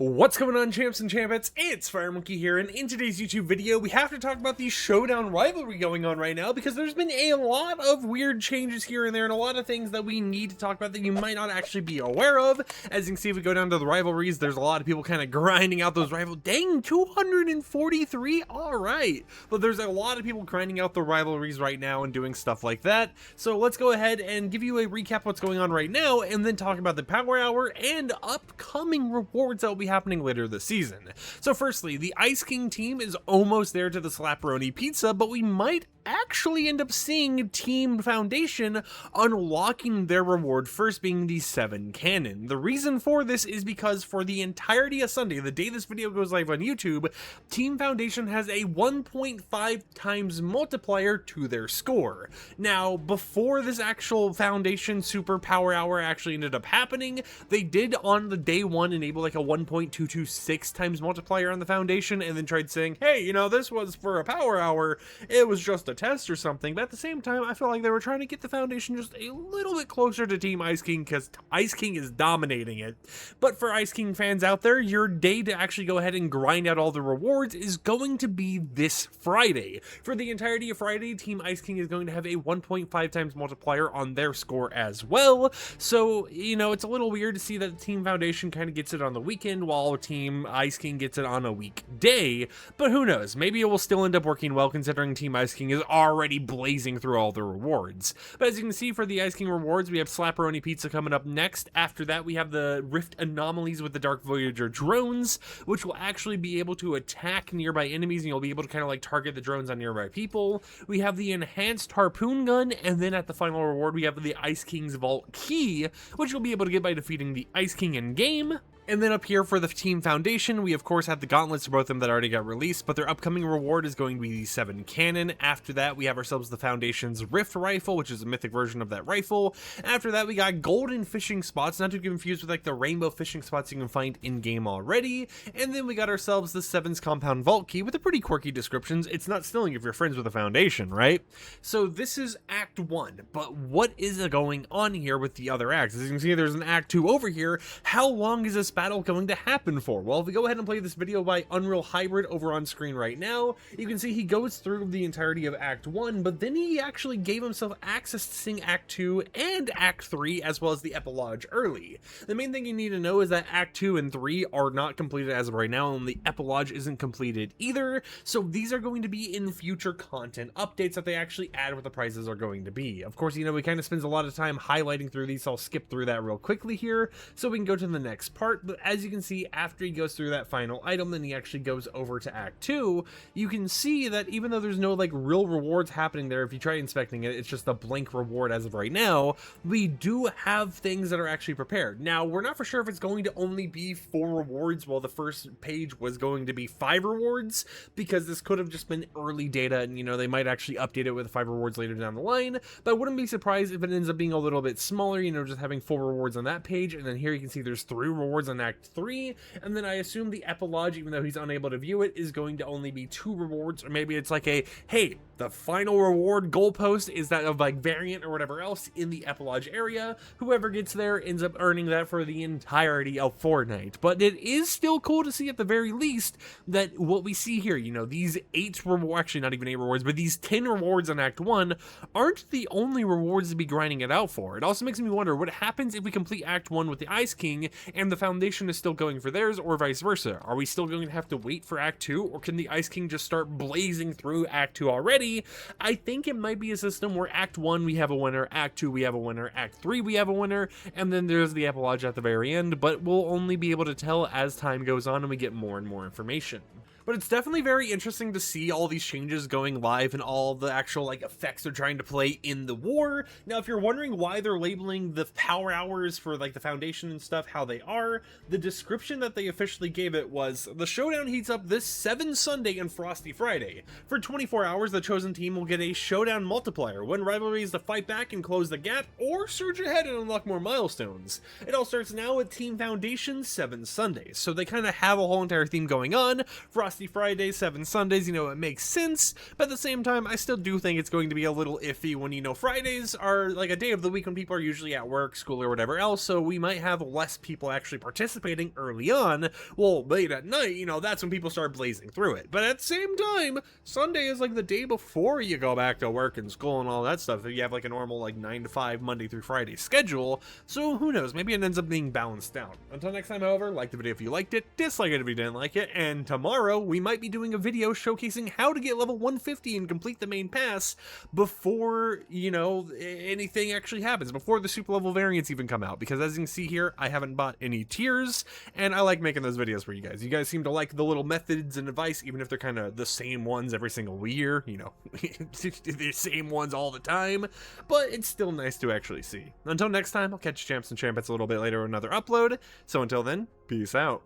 What's going on, champs and champettes? It's FireMonkey here, and in today's YouTube video, we have to talk about the showdown rivalry going on right now, because there's been a lot of weird changes here and there, and a lot of things that we need to talk about that you might not actually be aware of. As you can see, if we go down to the rivalries, there's a lot of people kind of grinding out those dang, 243, alright. But there's a lot of people grinding out the rivalries right now and doing stuff like that. So let's go ahead and give you a recap of what's going on right now, and then talk about the Power Hour and upcoming rewards that will be happening later this season. So firstly, the Ice King team is almost there to the Slapperoni Pizza, but we might actually end up seeing Team Foundation unlocking their reward first, being the 7 cannon. The reason for this is because for the entirety of Sunday, the day this video goes live on YouTube, Team Foundation has a 1.5 times multiplier to their score. Now, before this actual Foundation Super Power Hour actually ended up happening, they did on the day one enable like a 1.226 times multiplier on the Foundation, and then tried saying, hey, you know, this was for a Power Hour, it was just a test or something. But at the same time, I feel like they were trying to get the Foundation just a little bit closer to Team Ice King, because Ice King is dominating it. But for Ice King fans out there, your day to actually go ahead and grind out all the rewards is going to be this Friday. For the entirety of Friday, Team Ice King is going to have a 1.5 times multiplier on their score as well. So, you know, it's a little weird to see that Team Foundation kind of gets it on the weekend while Team Ice King gets it on a weekday. But who knows? Maybe it will still end up working well, considering Team Ice King is already blazing through all the rewards. But as you can see, for the Ice King rewards, we have Slapperoni Pizza coming up next. After that, we have the Rift Anomalies with the Dark Voyager drones, which will actually be able to attack nearby enemies, and you'll be able to kind of like target the drones on nearby people. We have the Enhanced Harpoon Gun, and then at the final reward, we have the Ice King's Vault Key, which you'll be able to get by defeating the Ice King in game. And then up here for the Team Foundation, we of course have the gauntlets for both of them that already got released, but their upcoming reward is going to be the 7 cannon. After that, we have ourselves the Foundation's Rift Rifle, which is a mythic version of that rifle. After that, we got golden fishing spots, not to be confused with like the rainbow fishing spots you can find in-game already. And then we got ourselves the 7's Compound Vault Key with a pretty quirky descriptions. It's not stealing if you're friends with the Foundation, right? So this is Act 1, but what is going on here with the other acts? As you can see, there's an Act 2 over here. How long is this battle going to happen for? Well, if we go ahead and play this video by Unreal Hybrid over on screen right now, you can see he goes through the entirety of Act 1, but then he actually gave himself access to seeing Act 2 and Act 3, as well as the epilogue early. The main thing you need to know is that Act 2 and 3 are not completed as of right now, and the epilogue isn't completed either, so these are going to be in future content updates that they actually add what the prizes are going to be. Of course, you know, we kind of spends a lot of time highlighting through these, so I'll skip through that real quickly here, so we can go to the next part. But as you can see, after he goes through that final item, then he actually goes over to Act 2. You can see that even though there's no like real rewards happening there, if you try inspecting it, it's just a blank reward as of right now. We do have things that are actually prepared. Now, we're not for sure if it's going to only be 4 rewards, while the first page was going to be 5 rewards, because this could have just been early data, and you know, they might actually update it with 5 rewards later down the line. But I wouldn't be surprised if it ends up being a little bit smaller, you know, just having 4 rewards on that page, and then here you can see there's 3 rewards on Act 3, and then I assume the epilogue, even though he's unable to view it, is going to only be 2 rewards, or maybe it's like a, hey, the final reward goalpost is that of like variant or whatever else in the epilogue area. Whoever gets there ends up earning that for the entirety of Fortnite. But it is still cool to see at the very least that what we see here, you know, these 8 rewards, actually not even 8 rewards, but these 10 rewards on Act 1 aren't the only rewards to be grinding it out for. It also makes me wonder what happens if we complete Act 1 with the Ice King and the Foundation is still going for theirs, or vice versa. Are we still going to have to wait for Act 2, or can the Ice King just start blazing through Act 2 already? I think it might be a system where Act 1 we have a winner, Act 2 we have a winner, Act 3 we have a winner, and then there's the epilogue at the very end, but we'll only be able to tell as time goes on and we get more and more information. But it's definitely very interesting to see all these changes going live and all the actual like effects they're trying to play in the war. Now, if you're wondering why they're labeling the power hours for like the Foundation and stuff how they are, the description that they officially gave it was, the showdown heats up this 7 Sunday and Frosty Friday. For 24 hours, the chosen team will get a showdown multiplier, win rivalries to fight back and close the gap, or surge ahead and unlock more milestones. It all starts now with Team Foundation's 7 Sundays, so they kind of have a whole entire theme going on. Frosty 60 Fridays, 7 Sundays, you know, it makes sense, but at the same time, I still do think it's going to be a little iffy when, you know, Fridays are like a day of the week when people are usually at work, school, or whatever else, so we might have less people actually participating early on. Well, late at night, you know, that's when people start blazing through it. But at the same time, Sunday is like the day before you go back to work and school and all that stuff. If you have like a normal like 9 to 5 Monday through Friday schedule, so who knows, maybe it ends up being balanced out. Until next time, however, like the video if you liked it, dislike it if you didn't like it, and tomorrow we might be doing a video showcasing how to get level 150 and complete the main pass before, you know, anything actually happens, before the super level variants even come out, because as you can see here, I haven't bought any tiers, and I like making those videos for you guys. You guys seem to like the little methods and advice, even if they're kind of the same ones every single year, you know, the same ones all the time, but it's still nice to actually see. Until next time, I'll catch you champs and champions a little bit later with another upload, so until then, peace out.